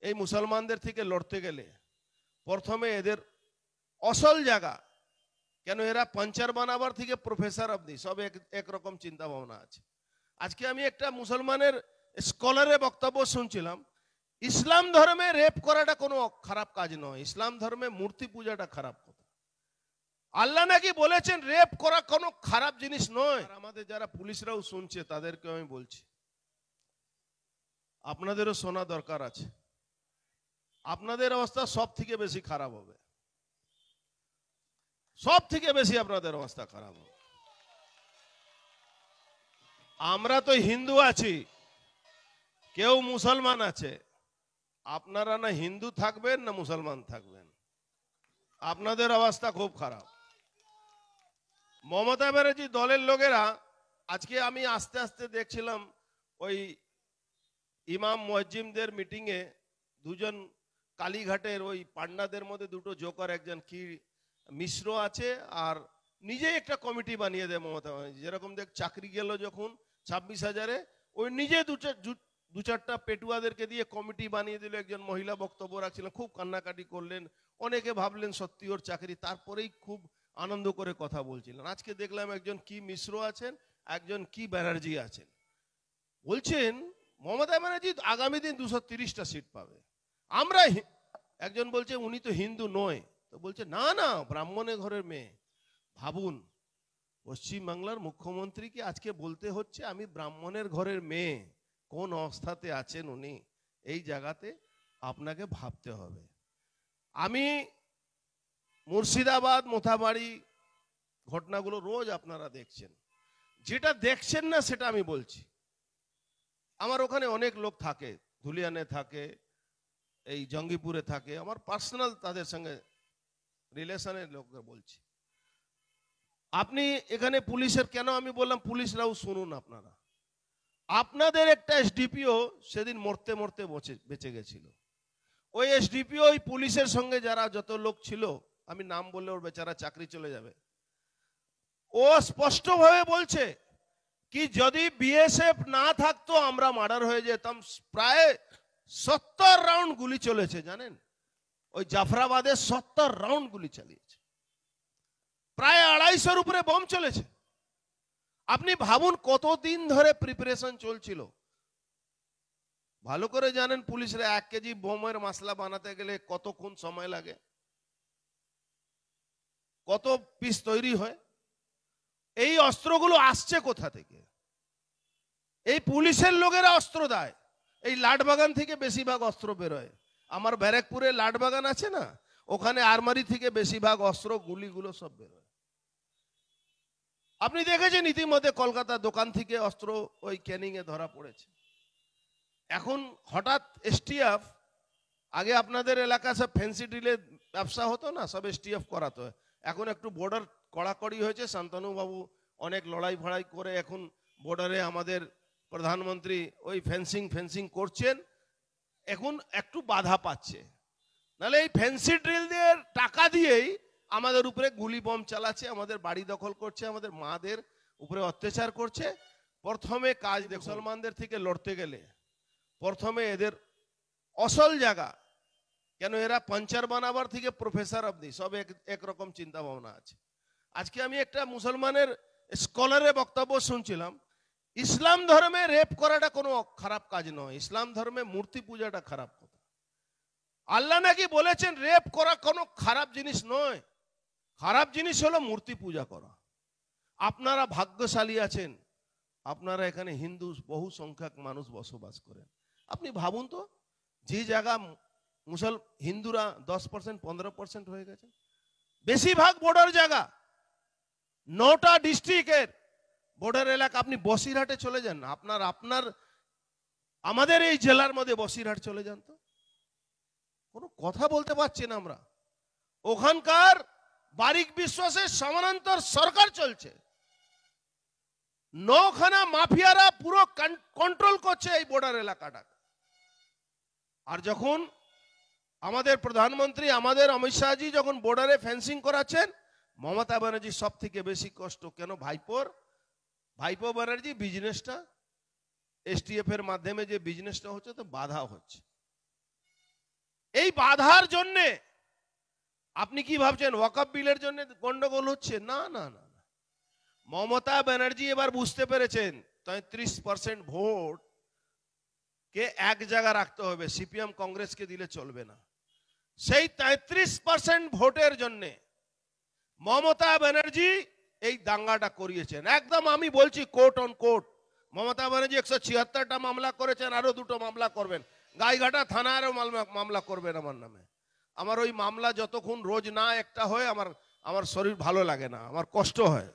এই মুসলমানদের থেকে লড়তে গেলে প্রথমে এদের অসল জায়গা, কেন এরা পাঞ্চার বানাবার থেকে প্রফেসর অবধি সব একরকম চিন্তা ভাবনা আছে। আজকে আমি একটা মুসলমানের স্কলারের বক্তব্য শুনছিলাম, ইসলাম ধর্মে রেপ করাটা কোনো খারাপ কাজ নয়, ইসলাম ধর্মে মূর্তি পূজাটা খারাপ কথা। আল্লাহ নাকি বলেছেন রেপ করা কোনো খারাপ জিনিস নয়। আমাদের যারা পুলিশরাও শুনছে তাদেরকে আমি বলছি, আপনাদেরও শোনা দরকার আছে। আপনাদের অবস্থা সব থেকে বেশি খারাপ হবে, সব থেকে বেশি আপনাদের অবস্থা খারাপ হবে। আমরা তো হিন্দু আছি, কেউ মুসলমান আছে, আপনারা না হিন্দু থাকবেন না মুসলমান থাকবেন, আপনাদের অবস্থা খুব খারাপ। মমতা ব্যানার্জি দলের লোকেরা আজকে আমি আস্তে আস্তে দেখছিলাম ওই ইমাম মুয়াজ্জিমদের মিটিং এ দুজন কালীঘাটের ওই পান্ডাদের মধ্যে দুটো জোকার, একজন কি মিশ্র আছে আর নিজেই একটা কমিটি বানিয়ে দেয় মমতা ব্যানার্জি। যেরকম দেখ চাকরি গেল যখন 26,000-এ, ওই নিজে দু চারটা পেটুয়াদেরকে দিয়ে কমিটি বানিয়ে দিল। একজন মহিলা বক্তব্য রাখছিলেন, খুব কান্নাকাটি করলেন, অনেকে ভাবলেন সত্যি ওর চাকরি, তারপরেই খুব আনন্দ করে কথা বলছিলেন। আজকে দেখলাম একজন কি মিশ্র আছেন, একজন কি ব্যানার্জি আছেন, বলছেন মমতা ব্যানার্জি আগামী দিন 230টা সিট পাবে। আমরা একজন বলছে উনি তো হিন্দু নয়, তো বলছে না না ব্রাহ্মণের ঘরের মেয়ে। ভাবুন, পশ্চিমবাংলার মুখ্যমন্ত্রীকে আজকে বলতে হচ্ছে আমি ব্রাহ্মণের ঘরের মেয়ে, কোন অবস্থাতে আছেন উনি। এই জায়গাতে আপনাকে ভাবতে হবে। আমি মুর্শিদাবাদ মোথাবাড়ি ঘটনাগুলো রোজ আপনারা দেখছেন, যেটা দেখছেন না সেটা আমি বলছি। আমার ওখানে অনেক লোক থাকে, ধুলিয়ানে থাকে, এই জঙ্গিপুরে থাকে, আমার পার্সোনাল তাদের সঙ্গে রিলেশনের লোক বলছি। আপনি এখানে পুলিশের, কেন আমি বললাম পুলিশরাও শুনুন আপনারা, আপনাদের একটা এসডিপিও সেদিন মরতে মরতে বেঁচে গেছিল। ওই এসডিপিও ওই পুলিশের সঙ্গে যারা যত লোক ছিল, আমি নাম বললে ওর বেচারা চাকরি চলে যাবে, ও স্পষ্টভাবে বলছে কি যদি বিএসএফ না থাকতো আমরা মার্ডার হয়ে যেতাম। প্রায় 70 রাউন্ড গুলি চলেছে জানেন, ওই জাফরাবাদে 70 রাউন্ড গুলি চালিয়েছে, প্রায় 250-এর উপরে বোম চলেছে। আপনি ভাবুন কতদিন ধরে প্রিপারেশন চলছিল। ভালো করে জানেন পুলিশরা 1 কেজি বোমের মশলা বানাতে গেলে কতক্ষণ সময় লাগে, কত পিস তৈরি হয়। এই অস্ত্রগুলো আসছে কোথা থেকে? এই পুলিশের লোকেরা অস্ত্র দেয়। এই লাটবাগান থেকে বেশিরভাগ অস্ত্র বেরোয়। আমার ব্যারাকপুরে লাটবাগান আছে না, ওখানে আরমারি থেকে বেশিরভাগ অস্ত্র গুলিগুলো সব বেরোয়। আপনি দেখেছেন ইতিমধ্যে কলকাতা দোকান থেকে অস্ত্র ওই ক্যানিং এ ধরা পড়েছে। এখন হঠাৎ এসটিএফ, আগে আপনাদের এলাকা সব ফ্যান্সি ডিলে ব্যবসা হতো না, সব এসটিএফ করাতো, এখন একটু বর্ডার কড়াকড়ি হয়েছে। শান্তনু বাবু অনেক লড়াই ফড়াই করে এখন বর্ডারে আমাদের প্রধানমন্ত্রী ওই ফেন্সিং করছেন, এখন একটু বাধা পাচ্ছে। নাহলে এই ফ্যান্সি ড্রিল দিয়ে টাকা দিয়েই আমাদের উপরে গুলি বম চালাচ্ছে, আমাদের বাড়ি দখল করছে, আমাদের মাদের উপরে অত্যাচার করছে। প্রথমে কাজ মুসলমানদের থেকে লড়তে গেলে প্রথমে এদের অসল জায়গা, কেন এরা পাঞ্চার বানাবার থেকে প্রফেসর অবধি সব একরকম চিন্তা ভাবনা আছে। আজকে আমি একটা মুসলমানের স্কলারের বক্তব্য শুনছিলাম, ইসলাম ধর্মে রেপ করাটা কোনো খারাপ কাজ নয়, ইসলাম ধর্মে মূর্তি পূজাটা খারাপ কথা। আল্লাহ নাকি বলেছেন রেপ করা কোনো খারাপ জিনিস নয়, খারাপ জিনিস হলো মূর্তি পূজা করা। আপনারা ভাগ্যশালী আছেন, আপনারা এখানে হিন্দু বহু সংখ্যক মানুষ বসবাস করেন। আপনি ভাবুন তো, যে জায়গা হিন্দুরা 10% 15% হয়ে গেছে, বেশিরভাগ বর্ডার জায়গা, 9টা ডিস্ট্রিক্টের বর্ডার এলাকা। আপনি বসিরহাটে চলে যান না, আপনার আমাদের এই জেলার মধ্যে বসিরহাট চলে যান তো, কোনো কথা বলতে পারছি না আমরা। ওখানকার বারিক বিশ্বাসের সমানান্তর সরকার চলছে, 9খানা মাফিয়ারা পুরো কন্ট্রোল করছে এই বর্ডার এলাকাটা। আর যখন আমাদের প্রধানমন্ত্রী, আমাদের অমিত শাহজি যখন বর্ডারে ফেন্সিং করাচ্ছেন, মমতা ব্যানার্জি সব থেকে বেশি কষ্ট। কেন? ভাইপো ব্যানার্জি বিজনেসটা এসটিএফ এর মাধ্যমে যে বিজনেসটা হচ্ছে তো বাধা হচ্ছে। এই বাধার জন্য আপনি কি ভাবছেন ওয়াকফ বিলের জন্য গন্ডগোল হচ্ছে? না না না না। মমতা ব্যানার্জি এবার বুঝতে পেরেছেন 33% ভোট কে এক জায়গা রাখতে হবে, সিপিএম কংগ্রেসকে দিলে চলবে না। সেই 33% ভোটের জন্য মমতা ব্যানার্জি এই দাঙ্গাটা করিয়েছেন। একদম আমি বলছি court on court. Mamata Banerjee 176টা মামলা করেছেন, আরো 2টো মামলা করবেন, গাইঘাটা থানারও মামলা করবেন আমার নামে। আমার ওই মামলা যতক্ষণ রোজ না একটা হয় আমার শরীর ভালো লাগে না, আমার কষ্ট হয়।